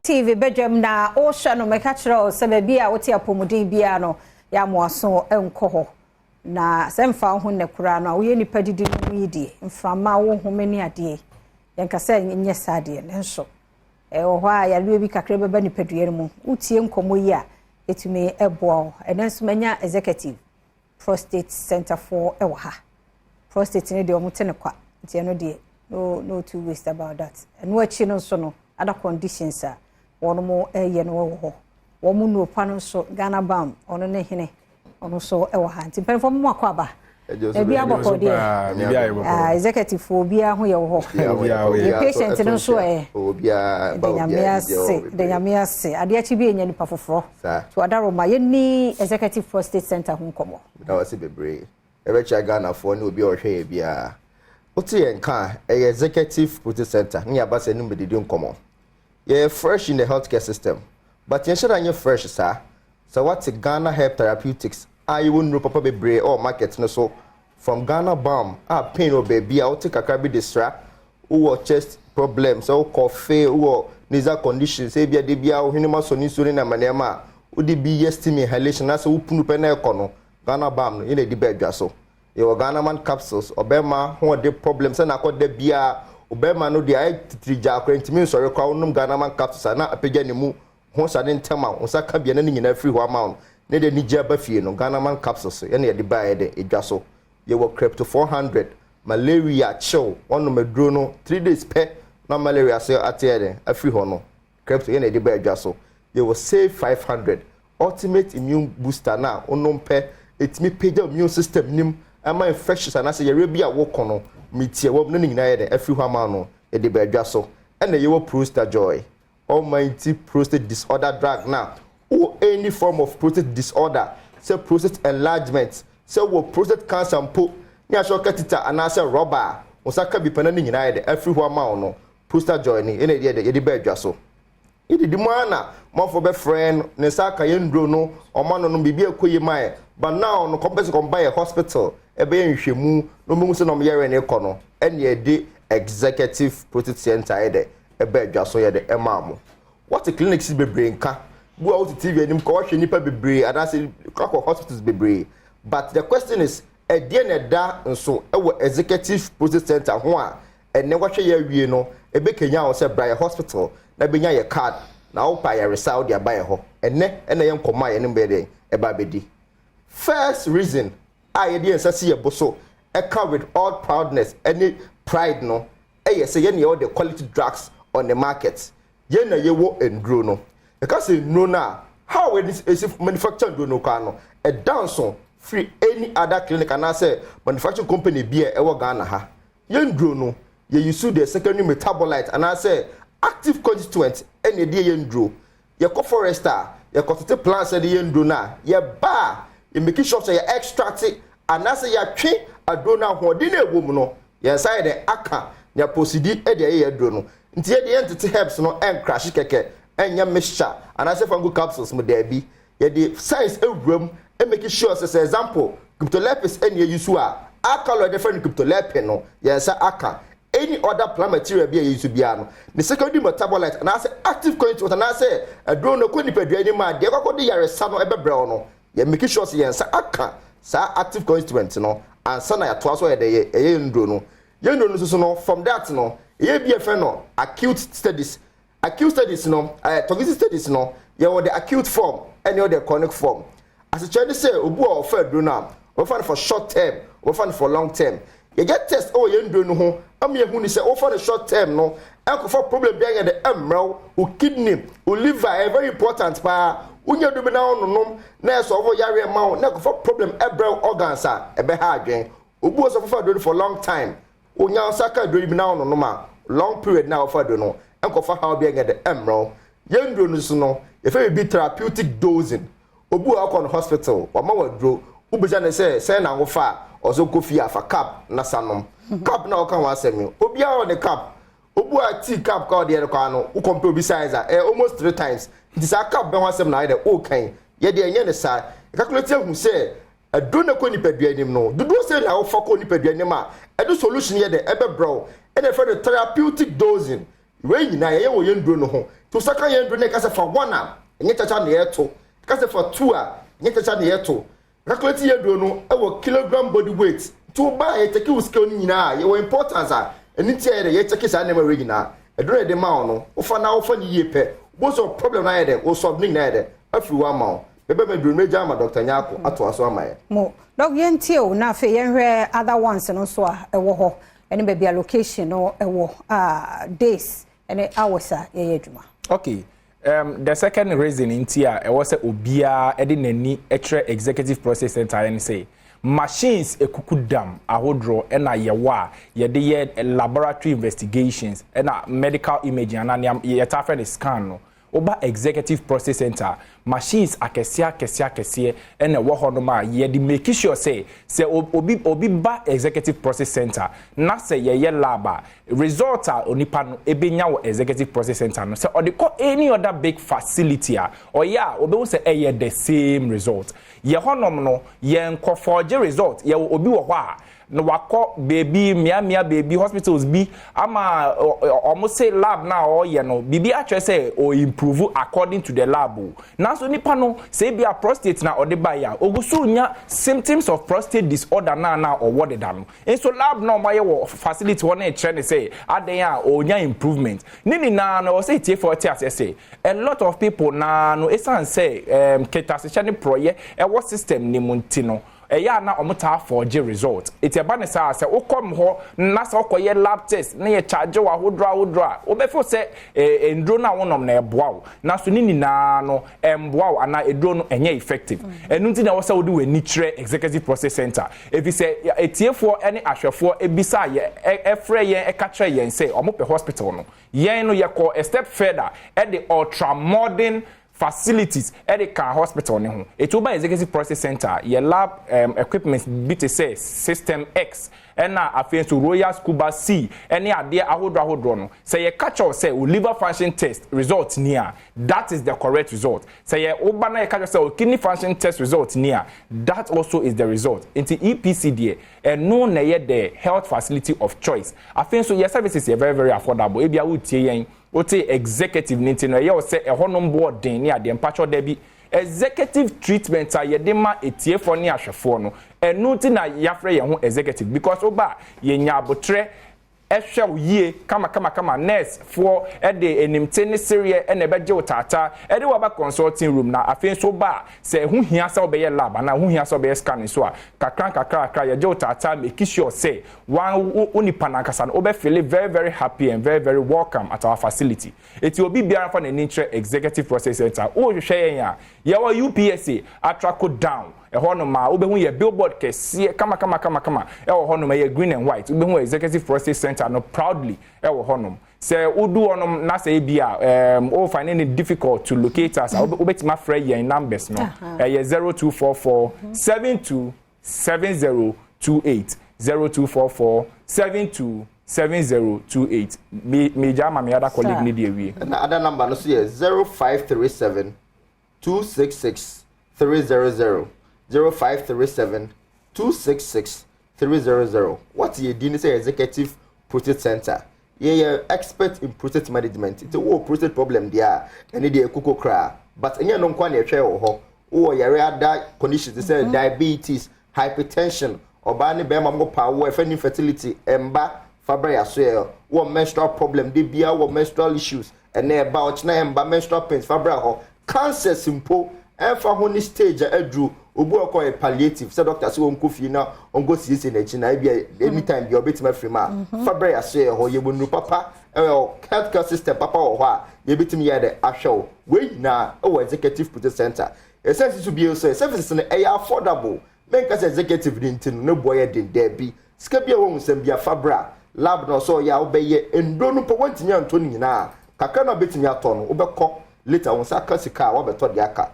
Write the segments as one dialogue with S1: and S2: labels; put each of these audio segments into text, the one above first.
S1: TV Badwam na o hwa no meka kire se ba bia wote apomuden bia no ya moaso enko ho na semfa ho ne kura no wo ye nipa didi no yidi mframa wo homani ade yenka se nye sade ne nso wo ho a ya lewe bi kakra beba nipadua mu utie nkomo yi a etumi eboa enenso manya executive prostate center for ewa prostate ne de omutene kwa tie no de no two ways about that and what chi no so no other conditions are one more ye no wo wo mu no pa no so Ghana bam ono ne hene ono so e wo ha nti pen fo mu akwa ba e bia boko de executive fo bia ho ye wo ho patient no so
S2: bia
S1: ba de nyamia se ade achi bi enya nipa foforo so adaro ma ye ni executive prostate center ho komo
S2: da wase bebre e be cha Ghana fo ne obi o hwe bia Oti enka executive prostate center ni abase ni medidi nkomo. Ye fresh in the healthcare system. But yen shara nye fresh sa. So what Ghana Herb Therapeutics I won no papa bebre or market no so from Ghana Balm pain or baby I take kakra bi distra or chest problems or cough or nasal conditions e bia de bia o hinima so ni so ni na manema o de bi yestimi inhalation na so upunu pe na ekono Ghana Balm no ina di bedwa so your Ghana man capsules obema ho de problems na akoda bia obema no de ai titrija akwentimi so rekwa onum Ghana man capsules na apegya ne mu ho sade ntema ho saka bia na nyina free ho amount ne de nija ba fie no Ghana man capsules ye na de ba ye de edwa so ye wo crypto 400 malaria chill onum medro no 3 days pe na malaria se atiere afri ho no crypto ye na de ba edwa so ye wo save 500 ultimate immune booster na onum pe etimi page immune system nim ama infectious and as ye rebi a wo kono mitie wo no nyina ye de afri ho ama no e de ba edwa so and ye wo prostate joy almighty prostate disorder drug now or any form of prostate disorder say prostate enlargement say wo prostate cancer mpo ni aso katita anase rubber osaka bi pana ni nyina ye de afri ho ama no prostate joy ni ene de de ba edwa so idi di mana mo for be friend ne saka ye ndro no omano no bibia koye mai but now no company come buy a hospital ebe nhwemu no mu se no yere ne kono ene ye de executive prostate center ye de ebe edwa so ye de emamu what a clinic is bebre nka bu out TV anim ko hwe nipa bebre adase kwa hospitals bebre but the question is e de na da nso ewo executive prostate center ho a ene hwe ye wie no ebe kenya wo se bra hospital na benya ye card na wo pa ye result ya buy ho ene ye nkoma ye ne be e ba bedi first reason I dey ensase ye boso e come with all proudness any pride no e ye say ye all the quality drugs on the market ye na ye wo endro no because no na how it is manufactured do no ka no e dance free any other clinic and I say manufacturing company be e wo Ghana ha ye ndro no ye use the secondary metabolite and I say active constituent any dey ye ndro ye ko forester ye ko tete plants dey ye ndro na ye ba ye make sure say ye extract it and I say ye twe adona ho di na egwo mu no ye say the aka ya posidi e dey ye ndro no nti ye dey entity herbs no en crash keke enya mixture and I say fungal capsules mo there be ye dey science ewram e make sure say example cryptolepis any use a alkaloid different cryptolepin no ye say aka any other plant material be use bia no the secondary metabolite and I say active constituent and I say adro no ko nipadua ni ma de kokko de yaresa no ebebre no ye make sure say ye say aka sa active constituent no ansa na ya to aso ye de ye ndro no ye ndro no so no from that no ye be a no acute studies no toxic studies no ye wo the acute form and the chronic form as a child say obu o fa do na o fa for short term o fa for long term you get test oh ye ndro no ho am ye hu ni say o for the short term no enko for problem bia ye the emrel o kidney o liver very important pa unya do be na ononom na so over yare ma na enko for problem ebrel organs a ebe ha adwen obu o so for do for long time unya saka do be na ononom a long period na offer do no enko for how be get the emrel yendro no so no e fe be therapeutic dosing obu akọ hospital wa ma wadro ubeja na say na wo fa ozo kofi afa cap na sanom cap na o kan wa asemi obi a on the cap obu a tea cap ka de kwa no u compare obi size almost 3 times it is a cap be ho asem na ide o kan ye de enye ne sa calculate hu say adona ko ni padua nim no dudu say na wo fa ko ni padua nim a edu solution ye de ebe bro and for the therapeutic dosing we nyina ye wo yendro no ho to saka yendro ne kase for 1 a enye chacha na yeto kase for 2 a enye chacha na yeto calculate yendro no e wo kilogram body weight to buy e take scale ni nyina ye wo importance a eni tie ye take sa na ma we nyina edro de ma no wo fa ni ye pe bo so problem na ye de wo solve ni na ye de afi wa ma bebe medru meja ma Dr. Nyako ato aso amaye
S1: mo dog yentio na fe yenhwe other ones no so a ewo ho ene be bia location no ewo days ene hours a ye adwuma.
S3: Okay, the second reason in tia e was obia e de nani extra executive process center and say machines ekukudam ahodro na yewa ye de ye laboratory investigations na medical imaging and ye tafe the scan no oba executive process center machines akese na wo ho no ma ye de make sure say obi ba executive process center na say ye lab result onipa no ebenya wo executive process center no say or the any other big facility or yeah obi say ye the same result ye honom no ye nko forge result ye obi wo ho no wako baby mia baby hospitals bi ama almost say lab now or you know bibi actually say or improve according to the lab now so nipa no say be a prostate na or the buyer ogusu nya symptoms of prostate disorder na or what they done and so lab no my facility one e say aden a onya improvement nini na no say tie for say a lot of people na no esan say ketasechane proye e what system ni muntino eya na omuta forge result iti eba ne sa se ukom ho na sa okoye lab test na ye charge wa hodra obefo se endro na wonom na eboa na so ni na no emboa ana edro no enye effective enu nti na wo se wo de wani kire executive process center efi se etiefo ene ahwefo ebisa ye efre ye ekatre ye say omope hospital no ye no ye ko a step further at the ultra modern facilities at the car hospital ne ho etuba executive process center ye lab equipment bit say system X na afenso royal scuba C any ade ahodro no say ye catch or say liver function test result near that is the correct result say ye oba na ye catch say kidney function test result near that also is the result into EPCD no na ye the health facility of choice afenso your services are very affordable e bia wo tie yen ote executive ninti no ye o say e honom board den ne ade mpacho da bi executive treatment a ye de ma etiefo ne ahwefo no enu ti na yafre ye ho executive because oba ye nya abotre ehwe yie kama nurse for e de enimte ne serie e na beje utata e de waba consulting room na afen so ba se hu hia se obeye lab na hu hia se obeye scan so a kakra ye je utata make sure say one onipa na kasa no obe feel very happy and very welcome at our facility eti obi biara for na nature executive process center o hwehwe yen ya ye wa UPSA atrako down hono ma obehu ye billboard kese kama e hono ma ye green and white obehu executive process center no proudly e hono say udu onom na say bia o finding it difficult to locate us obetima free ye numbers no ye 0244 727028 0244 727028 me jama me other colleague need ewie
S2: na other number no so ye 0537 266 300 0537 266 300. What you did say executive prostate center. Yeah, expert in prostate management. It's a prostate problem there. And it is kuko kra. But any no kwa na hwe ho. Oh, yare other conditions say diabetes, hypertension, obani be ma mo power, infertility, emba, fabra ya so. Wo menstrual problem, dey bia wo menstrual issues. And na about na emba menstrual pains, fabra ho. Cancer simple. Efa ho ni stage adru obu okoye palliative say doctor say won kofi na on go see na chi na bia anytime bia obetima free ma fabra ya say ho ye bonu papa healthcare system papa ho a ye betimi ye de ahwe we na o executive process center essence to be so services na e affordable men ka say executive din tin no boy den there bi ska bia won sem bia fabra lab no so ya obeye endo no po wantinya nto nyina kakra na betimi ato no obekọ later won sa kasika wa beto de aka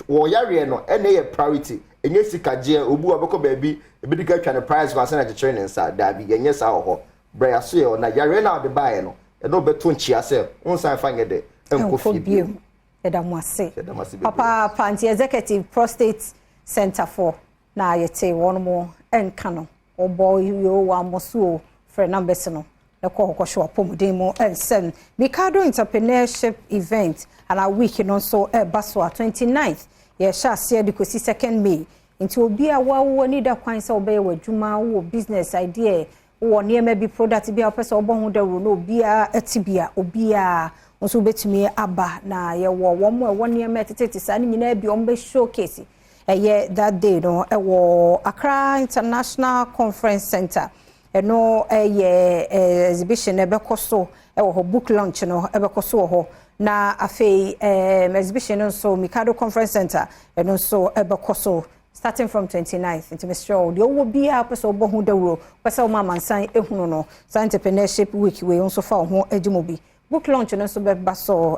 S2: wo yare no ene ye priority enye sika je obu abeko baabi ebidika twa ne price kwa se na je training sa da bi enye sa ho bra ya so ye na yare na de bae no e no beto nchia se unsan fa ngede enkofi bi
S1: edamwase papa panti executive prostate center for na yete one more enka no obo yo wa mosuo for numbers no ekọ show apomuden mu ensem Mikado entrepreneurship event and a week no so baso 29th ye sha share the 2nd May nti obi a wa ni da kwan se obeye wadwuma wo business idea wo niema bi product bi a opese obo ho da ro no obi a atibia obi a nso betumi aba na ye wo mo niema tetete sa ni nyina bi ombe showcase that day no Accra International Conference Center no exhibition ebekoso ho book launch no ebekoso ho na afei exhibition no so Mikado Conference Center no so ebekoso starting from 29th into Mr. The owo bia person obo hu dawro pesa o mama nsan ehunu no entrepreneurship week we nso fa ho edimobi book launch no so be baso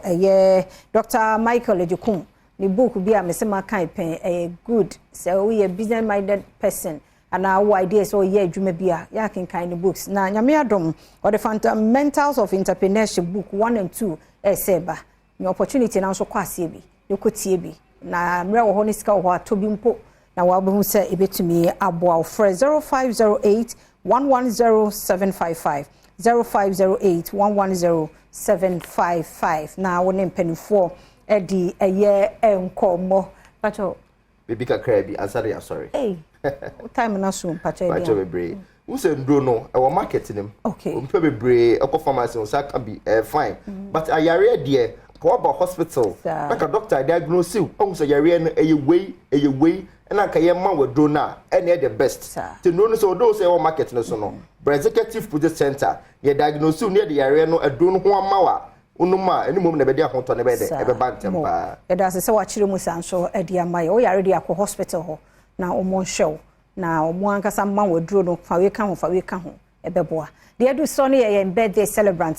S1: Dr. Michael Ejukum the book bia mesema kan pen good so we a business minded person and our ideas so adwuma bia ya kan the books na nyame adom or the fundamentals of entrepreneurship book 1 and 2 seba the opportunity na so kwase bi yokotie bi na mre wo ho ni sika wo atobi mpo na wabu se ebetumi aboa for 0508 110755 0508 110755 na woni mpanifo edi eye enkomo pacho
S2: baby kakra bi answer ya sorry
S1: time na so pacho
S2: pacho bebre use ndro no e wo market nim mpe bebre ekọ pharmacy so aka bi fine but ayare de ko ba hospital like a doctor diagnose you so yare no eye wey and I can man with donor and the best. To know so those say market no so no. But executive project center, you diagnose you near the area no a don one mawa. Unuma any moment never ho to never ever bad temper. It does say what you must answer at the my oh already at hospital ho. Now omo show. Now omo anka some man with drone for we can ho. Ebeboa. The edu sonny birthday celebrant